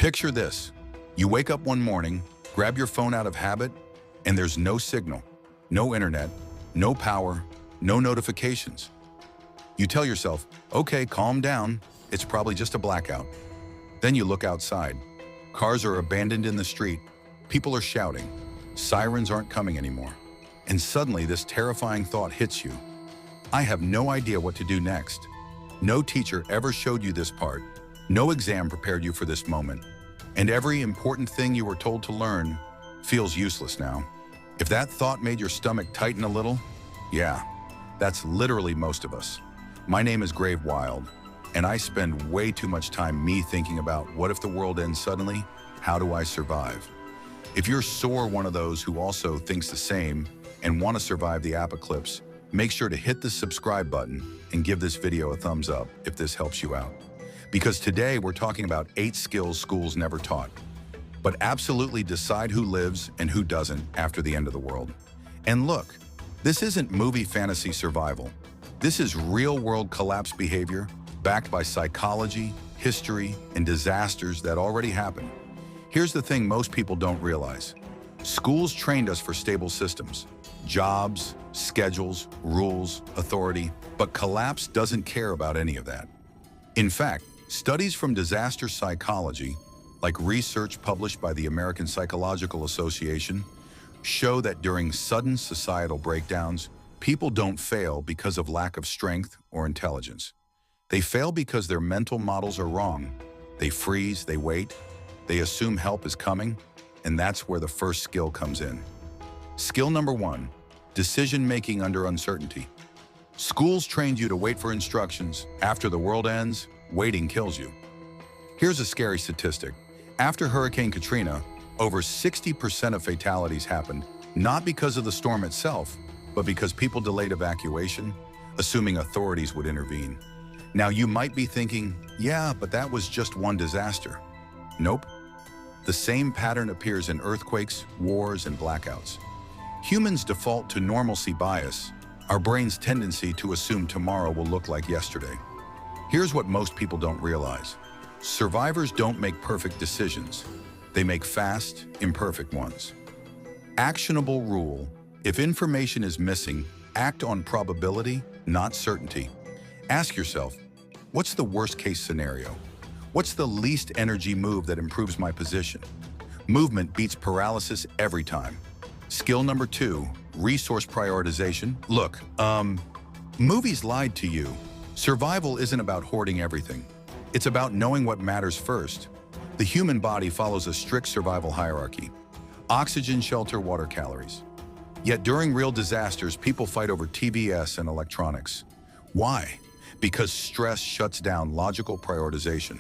Picture this. You wake up one morning, grab your phone out of habit, and there's no signal, no internet, no power, no notifications. You tell yourself, okay, calm down, it's probably just a blackout. Then you look outside. Cars are abandoned in the street, people are shouting, sirens aren't coming anymore. And suddenly this terrifying thought hits you. I have no idea what to do next. No teacher ever showed you this part. No exam prepared you for this moment. And every important thing you were told to learn feels useless now. If that thought made your stomach tighten a little, yeah, that's literally most of us. My name is Grave Wild, and I spend way too much time thinking about what if the world ends suddenly? How do I survive? If you're one of those who also thinks the same and want to survive the apocalypse, make sure to hit the subscribe button and give this video a thumbs up if this helps you out. Because today we're talking about 8 skills schools never taught, but absolutely decide who lives and who doesn't after the end of the world. And look, this isn't movie fantasy survival. This is real-world collapse behavior backed by psychology, history, and disasters that already happened. Here's the thing most people don't realize. Schools trained us for stable systems, jobs, schedules, rules, authority, but collapse doesn't care about any of that. In fact, studies from disaster psychology, like research published by the American Psychological Association, show that during sudden societal breakdowns, people don't fail because of lack of strength or intelligence. They fail because their mental models are wrong. They freeze, they wait, they assume help is coming, and that's where the first skill comes in. Skill number 1, decision-making under uncertainty. Schools trained you to wait for instructions. After the world ends, waiting kills you. Here's a scary statistic. After Hurricane Katrina, over 60% of fatalities happened, not because of the storm itself, but because people delayed evacuation, assuming authorities would intervene. Now you might be thinking, yeah, but that was just one disaster. Nope. The same pattern appears in earthquakes, wars, and blackouts. Humans default to normalcy bias, our brain's tendency to assume tomorrow will look like yesterday. Here's what most people don't realize. Survivors don't make perfect decisions. They make fast, imperfect ones. Actionable rule: if information is missing, act on probability, not certainty. Ask yourself, what's the worst-case scenario? What's the least energy move that improves my position? Movement beats paralysis every time. Skill number 2, resource prioritization. Look, movies lied to you. Survival isn't about hoarding everything. It's about knowing what matters first. The human body follows a strict survival hierarchy: oxygen, shelter, water, calories. Yet during real disasters, people fight over TVS and electronics. Why? Because stress shuts down logical prioritization.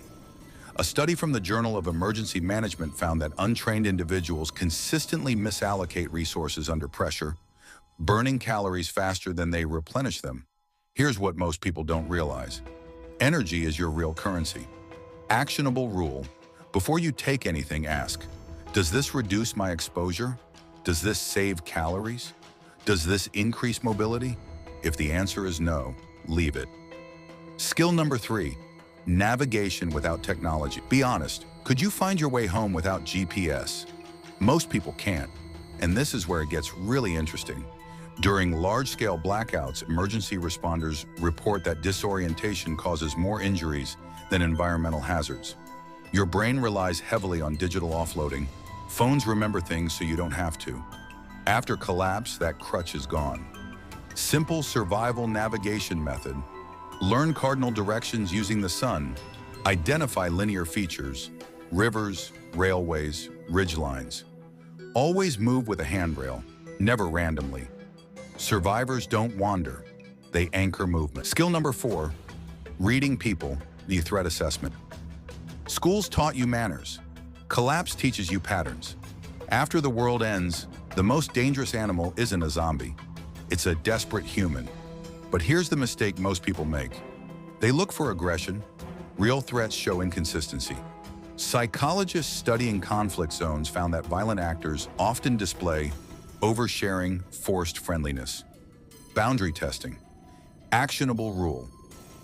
A study from the Journal of Emergency Management found that untrained individuals consistently misallocate resources under pressure, burning calories faster than they replenish them. Here's what most people don't realize. Energy is your real currency. Actionable rule: before you take anything, ask, does this reduce my exposure? Does this save calories? Does this increase mobility? If the answer is no, leave it. Skill number 3, navigation without technology. Be honest, could you find your way home without GPS? Most people can't, and this is where it gets really interesting. During large-scale blackouts, emergency responders report that disorientation causes more injuries than environmental hazards. Your brain relies heavily on digital offloading. Phones remember things so you don't have to. After collapse, that crutch is gone. Simple survival navigation method: learn cardinal directions using the sun. Identify linear features, rivers, railways, ridgelines. Always move with a handrail, never randomly. Survivors don't wander, they anchor movement. Skill number 4, reading people, the threat assessment. Schools taught you manners. Collapse teaches you patterns. After the world ends, the most dangerous animal isn't a zombie. It's a desperate human. But here's the mistake most people make. They look for aggression. Real threats show inconsistency. Psychologists studying conflict zones found that violent actors often display oversharing, forced friendliness. Boundary testing. Actionable rule: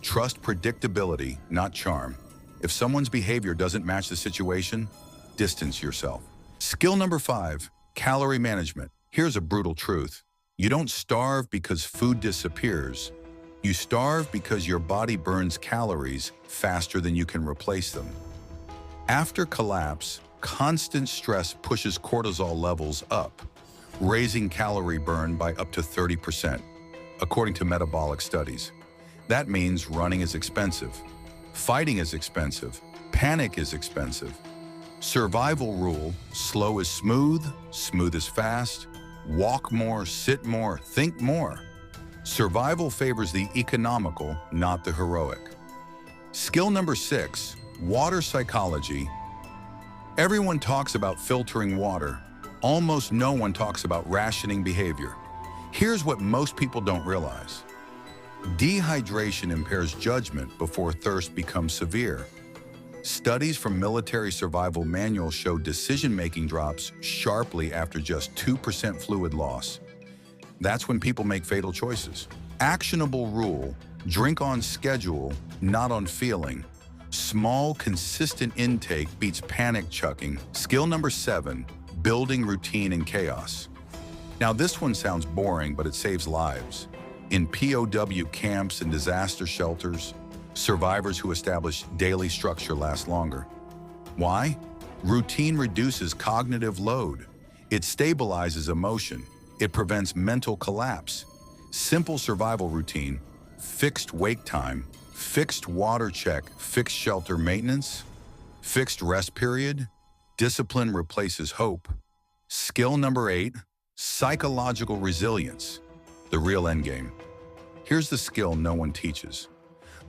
trust predictability, not charm. If someone's behavior doesn't match the situation, distance yourself. Skill number 5, calorie management. Here's a brutal truth. You don't starve because food disappears. You starve because your body burns calories faster than you can replace them. After collapse, constant stress pushes cortisol levels up, raising calorie burn by up to 30%, according to metabolic studies. That means running is expensive, fighting is expensive, panic is expensive. Survival rule: slow is smooth, smooth is fast, walk more, sit more, think more. Survival favors the economical, not the heroic. Skill number 6, water psychology. Everyone talks about filtering water. Almost no one talks about rationing behavior. Here's what most people don't realize. Dehydration impairs judgment before thirst becomes severe. Studies from military survival manuals show decision-making drops sharply after just 2% fluid loss. That's when people make fatal choices. Actionable rule: drink on schedule, not on feeling. Small, consistent intake beats panic chucking. Skill number 7, building routine in chaos. Now this one sounds boring, but it saves lives. In POW camps and disaster shelters, survivors who establish daily structure last longer. Why? Routine reduces cognitive load. It stabilizes emotion. It prevents mental collapse. Simple survival routine: fixed wake time, fixed water check, fixed shelter maintenance, fixed rest period. Discipline replaces hope. Skill number 8, psychological resilience, the real endgame. Here's the skill no one teaches.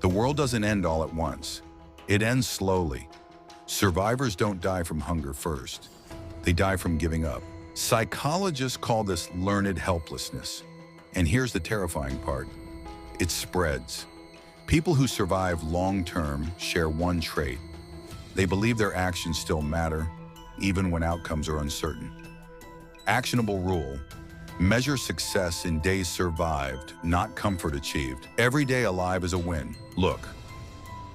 The world doesn't end all at once. It ends slowly. Survivors don't die from hunger first. They die from giving up. Psychologists call this learned helplessness. And here's the terrifying part: it spreads. People who survive long-term share one trait. They believe their actions still matter, even when outcomes are uncertain. Actionable rule: measure success in days survived, not comfort achieved. Every day alive is a win. Look,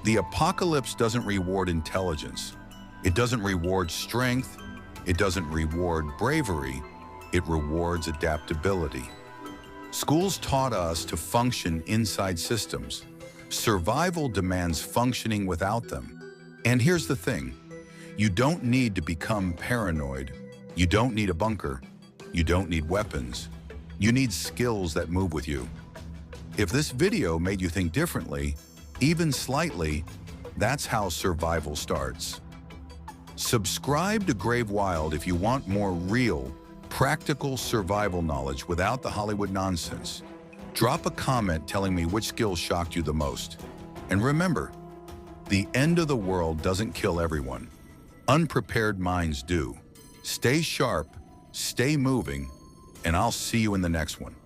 the apocalypse doesn't reward intelligence. It doesn't reward strength. It doesn't reward bravery. It rewards adaptability. Schools taught us to function inside systems. Survival demands functioning without them. And here's the thing: you don't need to become paranoid. You don't need a bunker. You don't need weapons. You need skills that move with you. If this video made you think differently, even slightly, that's how survival starts. Subscribe to Grave Wild if you want more real, practical survival knowledge without the Hollywood nonsense. Drop a comment telling me which skill shocked you the most. And remember, the end of the world doesn't kill everyone. Unprepared minds do. Stay sharp, stay moving, and I'll see you in the next one.